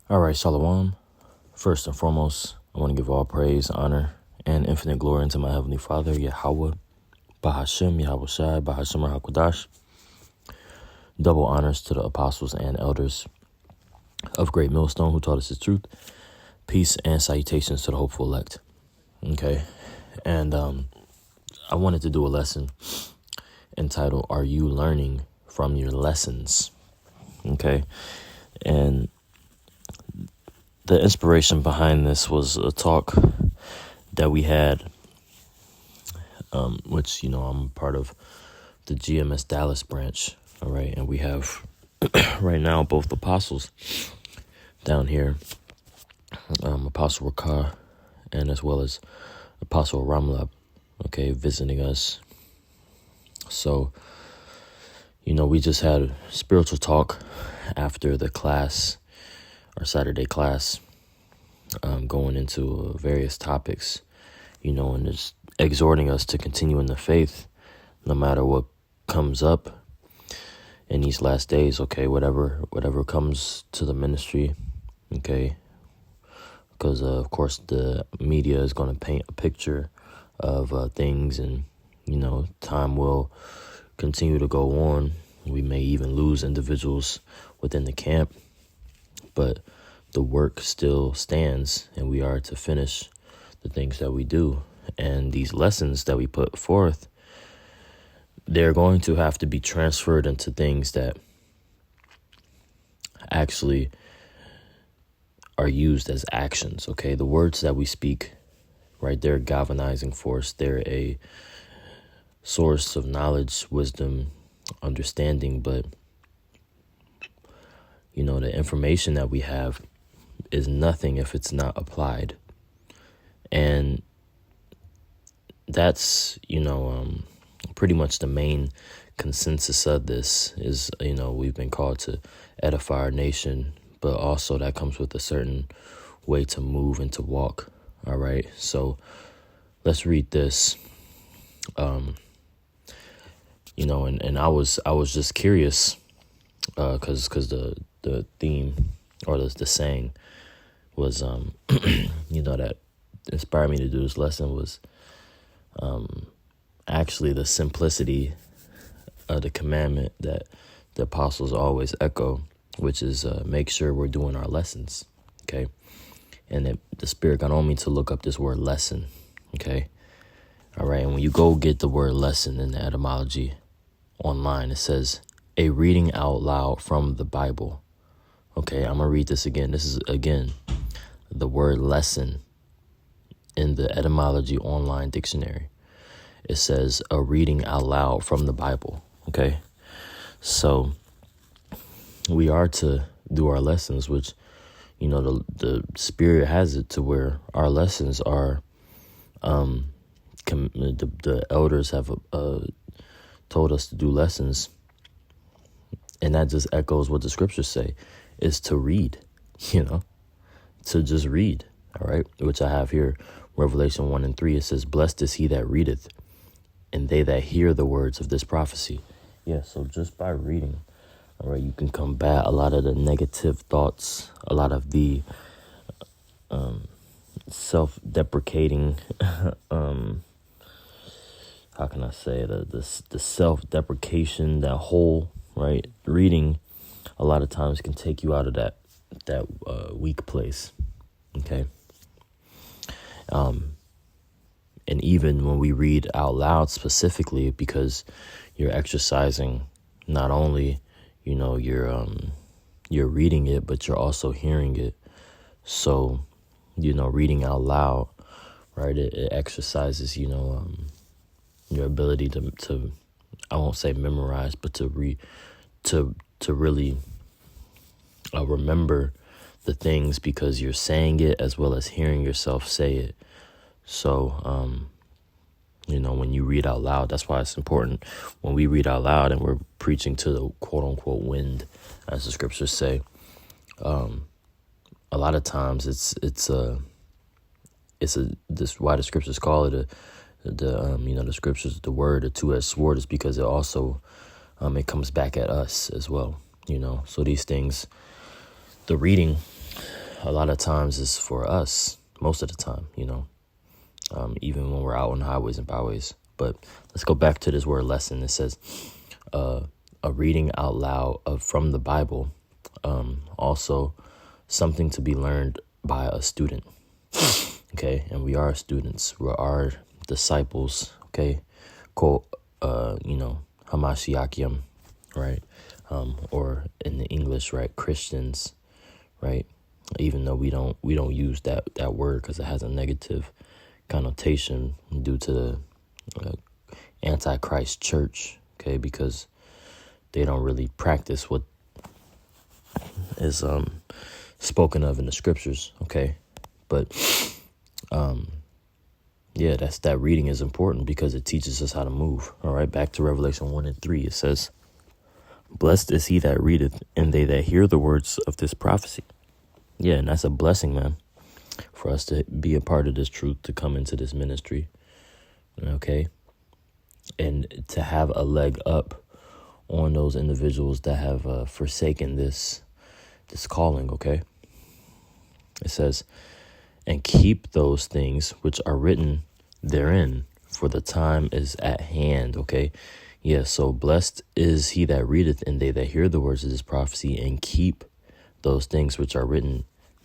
All right, Shalom. First and foremost, I want to give all praise, honor, and infinite glory unto my Heavenly Father, Yahweh, Bahashem, Yahweh Shai, Bahashem HaKodash. Double honors to the apostles and elders of Great Millstone who taught us the truth. Peace and salutations to the hopeful elect. Okay, and I wanted to do a lesson entitled, Are You Learning from Your Lessons? Okay, and the inspiration behind this was a talk that we had, which, I'm part of the GMS Dallas branch, all right? And we have right now both apostles down here, Apostle Rakah and as well as Apostle Ramlab, okay, visiting us. So, we just had spiritual talk after the class, our Saturday class, going into various topics, and just exhorting us to continue in the faith no matter what comes up in these last days, okay, whatever comes to the ministry, okay, because of course the media is going to paint a picture of things, and time will continue to go on. We may even lose individuals within the camp, but the work still stands, and we are to finish the things that we do. And these lessons that we put forth, they're going to have to be transferred into things that actually are used as actions, okay? The words that we speak, right, they're a galvanizing force. They're a source of knowledge, wisdom, understanding, but, the information that we have is nothing if it's not applied. And that's, pretty much the main consensus of this is, we've been called to edify our nation, but also that comes with a certain way to move and to walk. All right. So let's read this. And I was just curious, cause the theme or the saying was, that inspired me to do this lesson was, actually the simplicity of the commandment that the apostles always echo, which is make sure we're doing our lessons, okay? And the Spirit got on me to look up this word lesson, okay? All right, and when you go get the word lesson in the etymology online, it says a reading out loud from the Bible. Okay, I'm going to read this again. This is, again, the word lesson in the etymology online dictionary. It says a reading out loud from the Bible, okay? So we are to do our lessons, which, the Spirit has it to where our lessons are, the elders have told us to do lessons, and that just echoes what the scriptures say, is to read, to just read, all right? Which I have here, Revelation 1:3, it says, blessed is he that readeth, and they that hear the words of this prophecy. Yeah, so just by reading, all right, you can combat a lot of the negative thoughts, a lot of the self-deprecating, how can I say, the self-deprecation, that whole, right? Reading a lot of times can take you out of that weak place, okay? And even when we read out loud specifically, because you're exercising not only, you're reading it, but you're also hearing it. So, reading out loud, right, it exercises, your ability to I won't say memorize, but to really remember the things, because you're saying it as well as hearing yourself say it. So, when you read out loud, that's why it's important when we read out loud and we're preaching to the quote unquote wind, as the scriptures say. A lot of times this why the scriptures call it the scriptures, the word, a two-edged sword, is because it also, it comes back at us as well, So these things, the reading a lot of times is for us, most of the time, even when we're out on highways and byways. But let's go back to this word lesson. It says a reading out loud from the Bible, also something to be learned by a student. Okay, and we are students. We are disciples. Okay, quote, Hamashiachim, right? Or in the English, right, Christians, right? Even though we don't use that word because it has a negative connotation due to the Antichrist church. Okay, because they don't really practice what is spoken of in the scriptures. Okay, but that reading is important because it teaches us how to move. All right, back to Revelation 1:3. It says, "Blessed is he that readeth, and they that hear the words of this prophecy." Yeah, and that's a blessing, man, for us to be a part of this truth, to come into this ministry. Okay, and to have a leg up on those individuals that have forsaken this calling. Okay, it says, "And keep those things which are written therein, for the time is at hand." Okay, yeah, so blessed is he that readeth, and they that hear the words of this prophecy, and keep those things which are written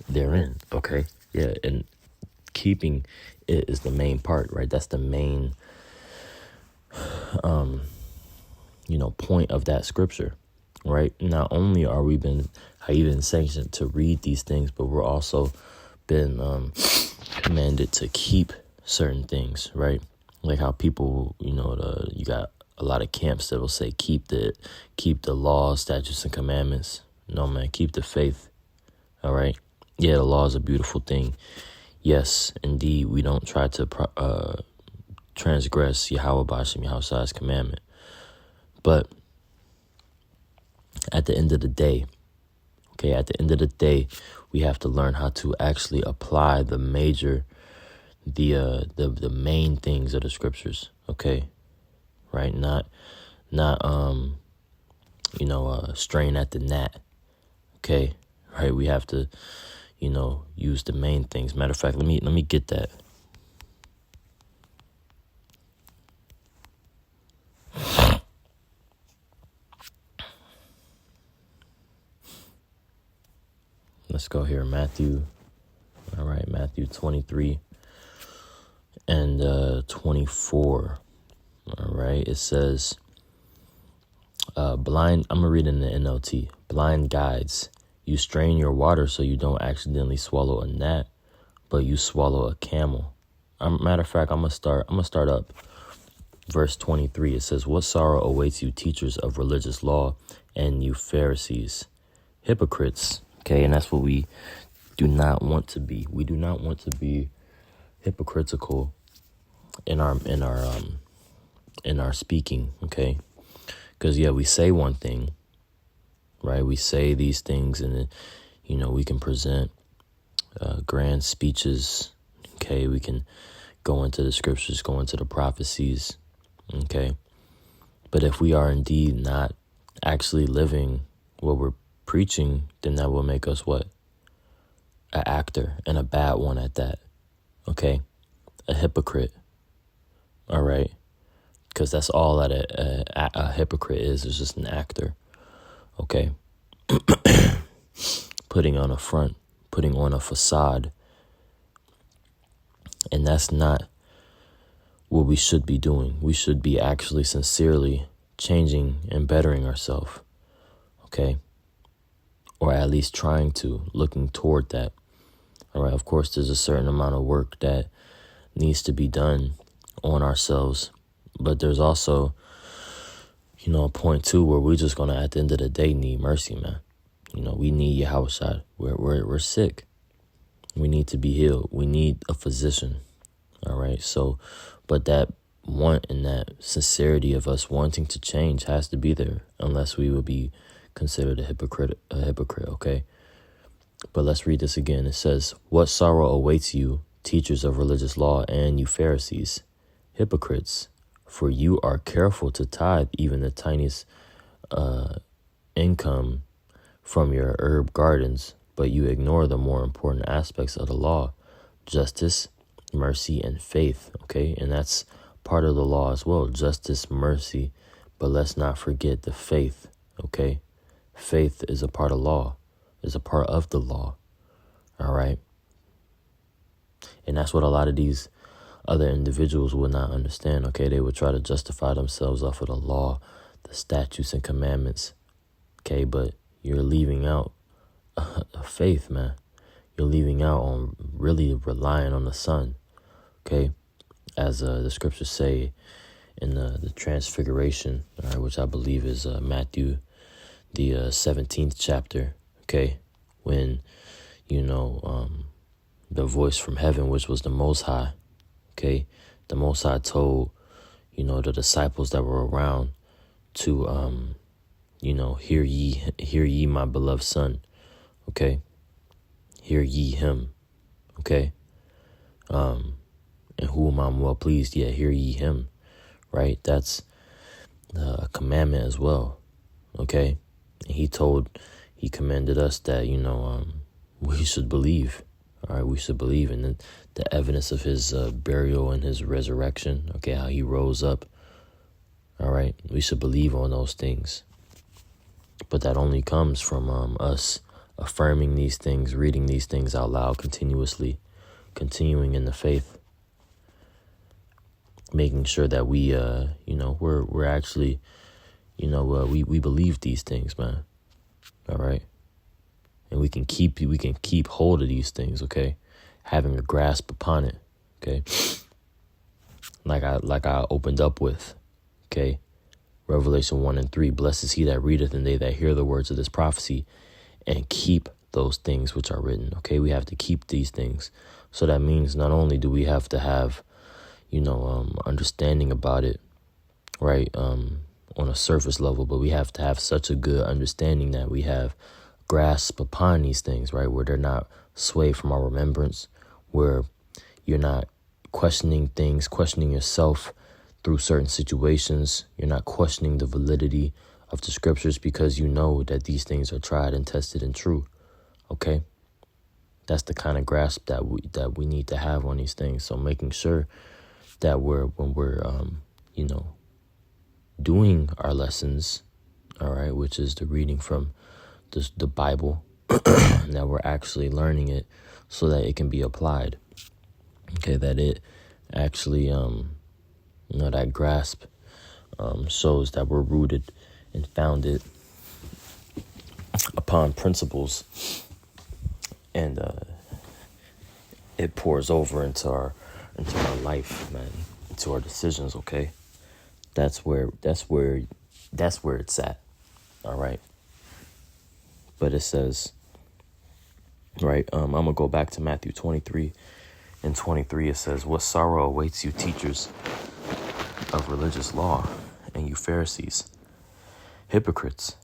therein. Okay, yeah, and keeping it is the main part, right? That's the main point of that scripture, right? Not only are we been sanctioned to read these things, but we're also been commanded to keep certain things, right? Like how people, you got a lot of camps that will say keep the laws, statutes, and commandments. No, man, keep the faith. All right. Yeah, the law is a beautiful thing. Yes, indeed, we don't try to transgress Yahweh Bashim Yahweh's commandment. But at the end of the day, we have to learn how to actually apply the main things of the scriptures. Okay, right? Not strain at the gnat. Okay, right? We have to, use the main things. Matter of fact, let me get that. Let's go here, Matthew. All right, Matthew 23 and 24. All right, it says, blind, I'm going to read in the NLT. "Blind guides, you strain your water so you don't accidentally swallow a gnat, but you swallow a camel." Matter of fact, I'm going to start up. Verse 23, it says, "What sorrow awaits you, teachers of religious law, and you Pharisees, hypocrites." Okay, and that's what we do not want to be. We do not want to be hypocritical in our speaking. Okay, because we say one thing, right? We say these things, and then, we can present grand speeches. Okay, we can go into the scriptures, go into the prophecies. Okay, but if we are indeed not actually living what we're preaching, then that will make us what? An actor, and a bad one at that. Okay, a hypocrite. All right, because that's all that a hypocrite is just an actor. Okay, putting on a front, putting on a facade, and that's not what we should be doing. We should be actually sincerely changing and bettering ourselves. Okay, or at least trying to, looking toward that. All right, of course, there's a certain amount of work that needs to be done on ourselves, but there's also, a point too where we're just gonna, at the end of the day, need mercy, man. We need Yahweh. We're sick. We need to be healed. We need a physician. All right, so, but that want and that sincerity of us wanting to change has to be there, unless we would be considered a hypocrite. Okay, but let's read this again. It says, "What sorrow awaits you, teachers of religious law, and you Pharisees, hypocrites, for you are careful to tithe even the tiniest income from your herb gardens, but you ignore the more important aspects of the law: justice, mercy, and faith. Okay, and that's part of the law as well: justice, mercy, but let's not forget the faith. Okay, faith is a part of law, is a part of the law. All right, and that's what a lot of these other individuals would not understand. Okay, they would try to justify themselves off of the law, the statutes and commandments. Okay, but you're leaving out faith, man. You're leaving out on really relying on the Son. Okay, as the scriptures say in the Transfiguration, all right, which I believe is Matthew, the 17th chapter. Okay, when the voice from heaven, which was the Most High. Okay, the Most High told the disciples that were around to hear ye my beloved Son. Okay, hear ye him. Okay, and whom I'm well pleased, yet hear ye him. Right, that's a commandment as well. Okay, and he commanded us that we should believe. All right, we should believe in the evidence of his burial and his resurrection. Okay, how he rose up. All right, we should believe on those things. But that only comes from us affirming these things, reading these things out loud continuously, continuing in the faith, making sure that we, we're actually, we believe these things, man. All right, and we can keep hold of these things. Okay, having a grasp upon it. Okay, like I opened up with. Okay, Revelation 1:3. Blessed is he that readeth, and they that hear the words of this prophecy, and keep those things which are written. Okay, we have to keep these things. So that means not only do we have to have, understanding about it, right, on a surface level, but we have to have such a good understanding that we have grasp upon these things, right, where they're not swayed from our remembrance, where you're not questioning things, questioning yourself through certain situations. You're not questioning the validity of the scriptures because you know that these things are tried and tested and true. Okay, that's the kind of grasp that we need to have on these things. So making sure that when we're doing our lessons, all right, which is the reading from the Bible, that we're actually learning it so that it can be applied. Okay, that it actually that grasp shows that we're rooted and founded upon principles, and it pours over into our life, man, into our decisions. Okay, that's where it's at. All right, but it says, right, I'm gonna go back to Matthew 23:23. It says, "What sorrow awaits you, teachers of religious law, and you Pharisees, hypocrites,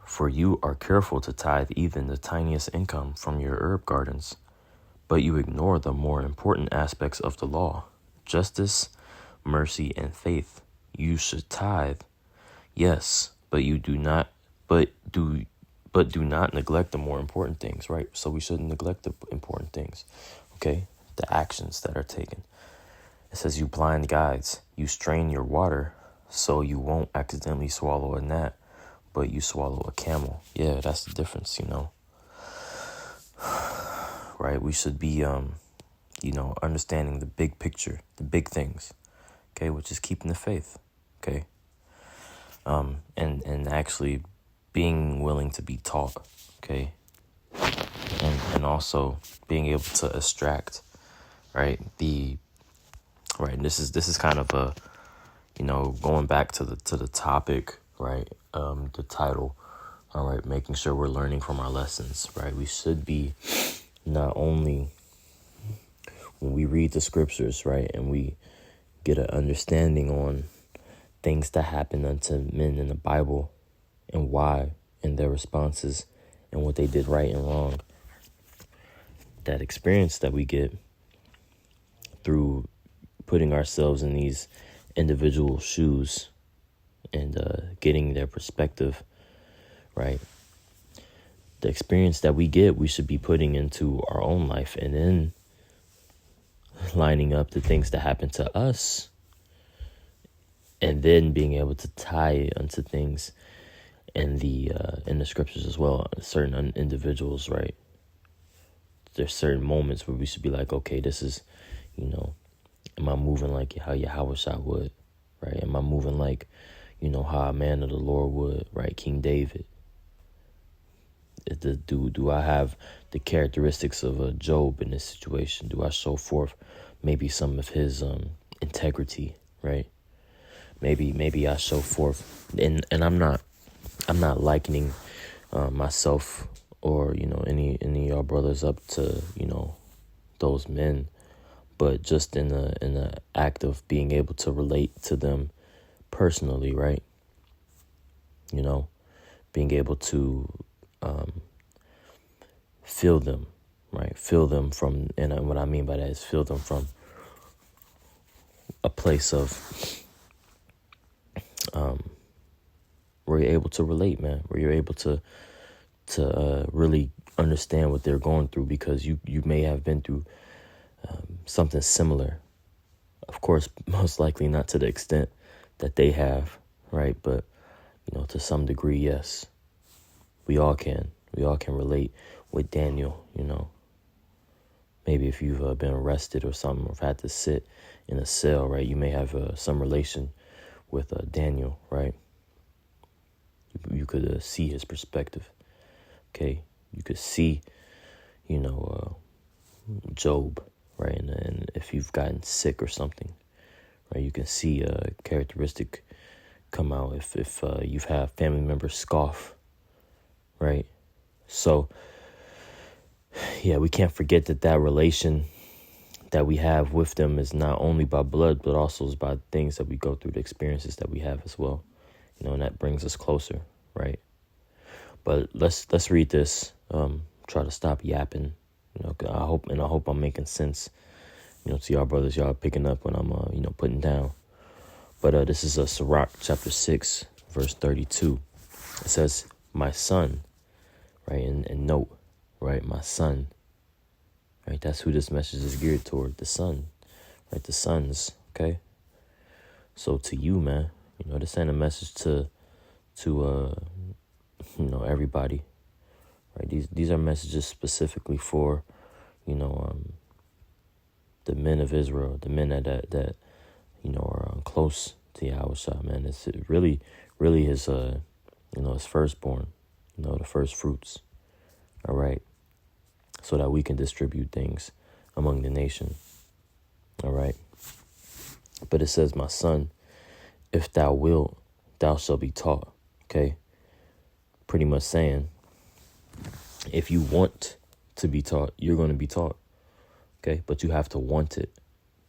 for you are careful to tithe even the tiniest income from your herb gardens, but you ignore the more important aspects of the law: justice, mercy, and faith. You should tithe, yes, but do not neglect the more important things." Right? So we shouldn't neglect the important things. Okay, the actions that are taken. It says, "You blind guides, you strain your water so you won't accidentally swallow a gnat, but you swallow a camel." Yeah, that's the difference, Right? We should be, understanding the big picture, the big things, okay, which is keeping the faith, okay, and actually being willing to be taught, okay, and also being able to extract, right, and this is kind of a, going back to the topic, right, the title, all right, making sure we're learning from our lessons, right? We should be not only when we read the scriptures, right, and we get an understanding on things that happen unto men in the Bible and why, and their responses and what they did right and wrong. That experience that we get through putting ourselves in these individual shoes and getting their perspective, right? the experience that we get, we should be putting into our own life, and then lining up the things that happen to us, and then being able to tie it onto things in the scriptures as well. Certain individuals, right? There's certain moments where we should be like, okay, this is, am I moving like how Yahweh would, right? Am I moving like, how a man of the Lord would, right? King David. Do I have the characteristics of a Job in this situation? Do I show forth maybe some of his integrity, right? Maybe I show forth, and I'm not likening myself or any of y'all brothers up to those men, but just in the act of being able to relate to them personally, right? Being able to feel them, right? Feel them from, and what I mean by that is feel them from a place of where you're able to relate, man, where you're able to really understand what they're going through, because you may have been through something similar. Of course, most likely not to the extent that they have, right? But, to some degree, yes. We all can relate with Daniel, Maybe if you've been arrested or something, or had to sit in a cell, right? You may have some relation with Daniel, right? You could see his perspective, okay? You could see, Job, right? And if you've gotten sick or something, right, you can see a characteristic come out if you've had family members scoff, right? So, yeah, we can't forget that relation that we have with them is not only by blood, but also is by things that we go through, the experiences that we have as well, and that brings us closer, right? But let's read this. Try to stop yapping. I hope I'm making sense. To y'all brothers, y'all picking up when I'm putting down. But this is Sirach chapter 6, verse 32. It says, "My son," right, and note, right, my son, right. That's who this message is geared toward. The son, right, the sons. Okay. So to you, man, this ain't a message to everybody, right? These are messages specifically for, the men of Israel, the men that are close to Yahushua, man. It's really his his firstborn, the first fruits. All right, so that we can distribute things among the nation. All right, but it says, "My son, if thou wilt, thou shalt be taught." Okay, pretty much saying, if you want to be taught, you're going to be taught. Okay, but you have to want it,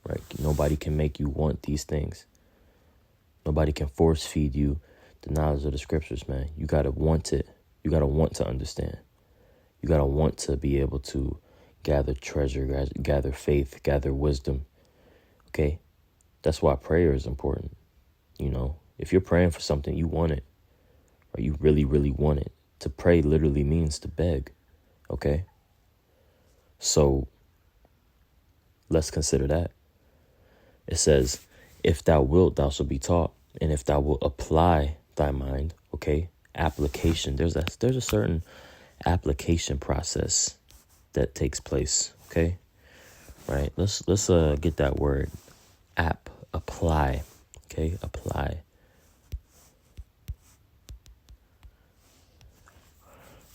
right? Nobody can make you want these things. Nobody can force feed you the knowledge of the scriptures, man. You got to want it. You got to want to understand. You got to want to be able to gather treasure, gather faith, gather wisdom. Okay, that's why prayer is important. If you're praying for something, you want it, or you really, really want it. To pray literally means to beg. Okay, so let's consider that. It says, "If thou wilt, thou shalt be taught, and if thou wilt apply thy mind." Okay, application. There's a certain application process that takes place. Okay, right. Let's get that word, apply. Okay, apply.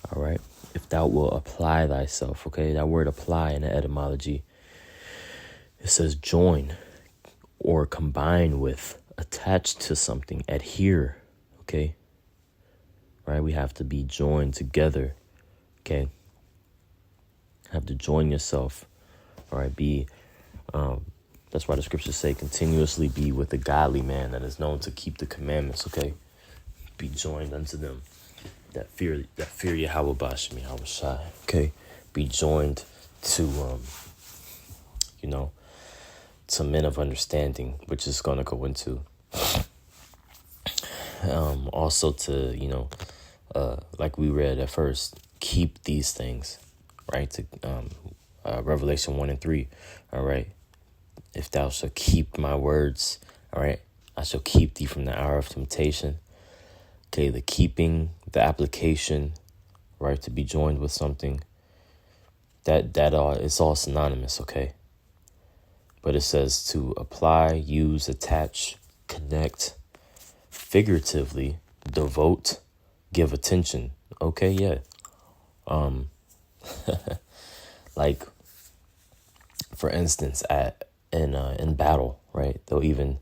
All right. If thou wilt apply thyself. Okay, that word apply in the etymology, it says join or combine with, attached to something, adhere. Okay, right. We have to be joined together. Okay, have to join yourself. All right, that's why the scriptures say continuously be with a godly man that is known to keep the commandments. Okay, be joined unto them that fear Yahweh Bashim Yahweh Shai. Okay, be joined to to men of understanding, which is going to go into also to like we read at first, keep these things, right? To Revelation 1:3, all right? If thou shalt keep my words, all right, I shall keep thee from the hour of temptation. Okay, the keeping, the application, right, to be joined with something, that all, it's all synonymous, okay? But it says to apply, use, attach, connect, figuratively, devote, give attention. Okay, yeah. Like, for instance, in battle, right? They'll even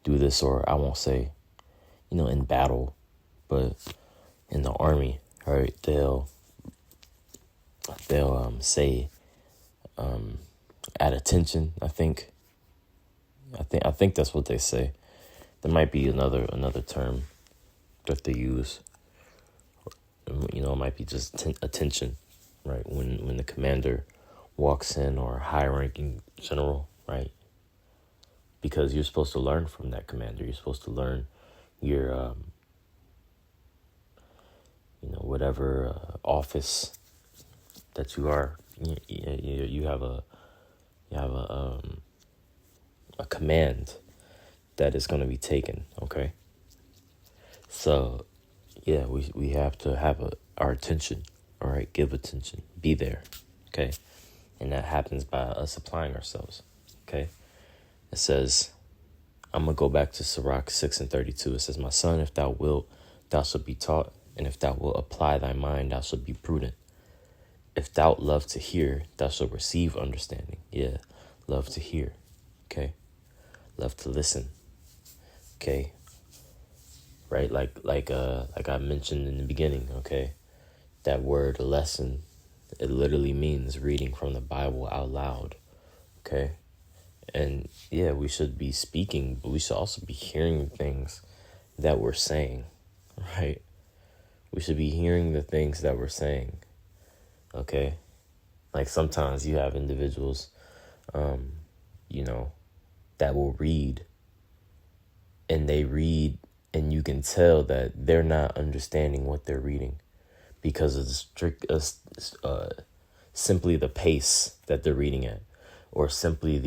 do this, or I won't say, in battle, but in the army, right? They'll say at attention. I think that's what they say. There might be another term that they use. It might be just attention, right? When the commander walks in, or high-ranking general, right? Because you're supposed to learn from that commander. You're supposed to learn your, whatever office that you are. You have a command that is going to be taken. Okay. So, yeah, we have to have our attention. All right, give attention, be there. Okay, and that happens by us applying ourselves. Okay, it says, I'm gonna go back to Sirach 6:32. It says, my son, if thou wilt, thou shalt be taught, and if thou wilt apply thy mind, thou shalt be prudent. If thou love to hear, thou shalt receive understanding. Yeah, love to hear. Okay, love to listen. Okay, right? Like I mentioned in the beginning. Okay, that word lesson, it literally means reading from the Bible out loud. Okay, and yeah, we should be speaking, but we should also be hearing things that we're saying, right? We should be hearing the things that we're saying. Okay, like sometimes you have individuals, that will read, and they read, and you can tell that they're not understanding what they're reading because of simply the pace that they're reading at, or simply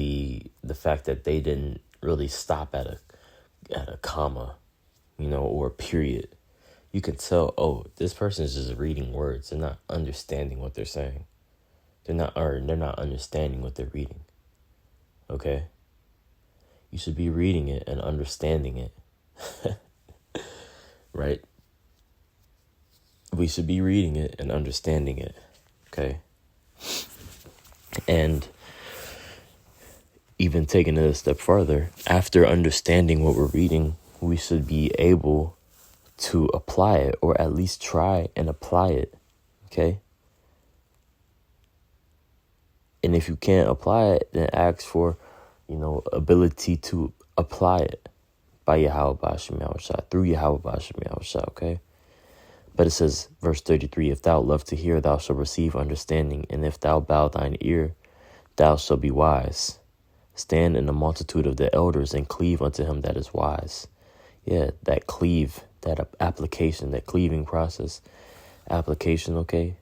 the fact that they didn't really stop at a comma, or a period. You can tell, oh, this person is just reading words. They're not understanding what they're saying. They're not understanding what they're reading. Okay? You should be reading it and understanding it. Right? We should be reading it and understanding it. Okay? And even taking it a step further, after understanding what we're reading, we should be able to apply it, or at least try and apply it. Okay? And if you can't apply it, then ask for, ability to apply it by Yahweh B'Shem Yahushua, through Yahweh B'Shem Yahushua, okay? But it says, verse 33, if thou love to hear, thou shalt receive understanding, and if thou bow thine ear, thou shalt be wise. Stand in the multitude of the elders and cleave unto him that is wise. Yeah, that cleave, that application, that cleaving process, application, okay,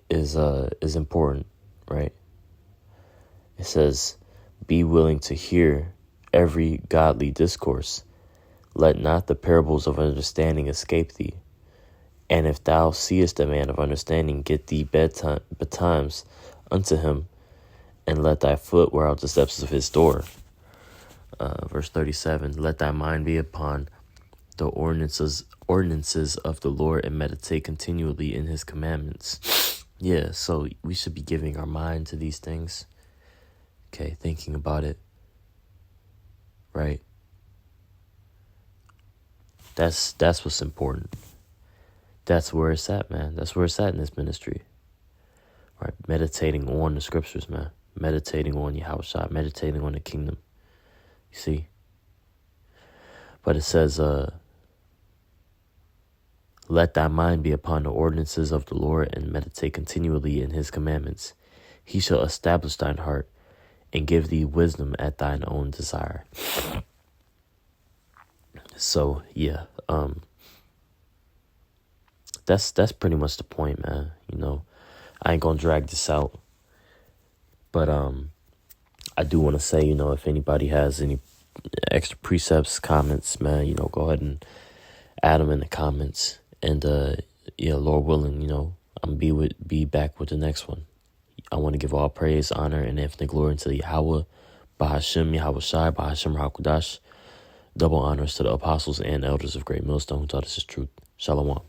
is important, right? It says, be willing to hear every godly discourse. Let not the parables of understanding escape thee. And if thou seest a man of understanding, get thee betimes unto him, and let thy foot wear out the steps of his door. Verse 37, let thy mind be upon the ordinances of the Lord, and meditate continually in his commandments. Yeah, so we should be giving our mind to these things. Okay, thinking about it. Right? That's what's important. That's where it's at, man. That's where it's at in this ministry. Right? Meditating on the scriptures, man. Meditating on Yahushua. Meditating on the kingdom. You see? But it says, let thy mind be upon the ordinances of the Lord, and meditate continually in his commandments. He shall establish thine heart, and give thee wisdom at thine own desire. So, yeah. that's pretty much the point, man. You know, I ain't gonna drag this out, but I do want to say, you know, if anybody has any extra precepts, comments, man, you know, go ahead and add them in the comments. And yeah, Lord willing, you know, I'm be back with the next one. I want to give all praise, honor, and infinite glory unto Yahweh, Bahashem, Yahweh Shai, Bahashem Rakudash. Double honors to the apostles and elders of Great Millstone who taught us his truth. Shalom.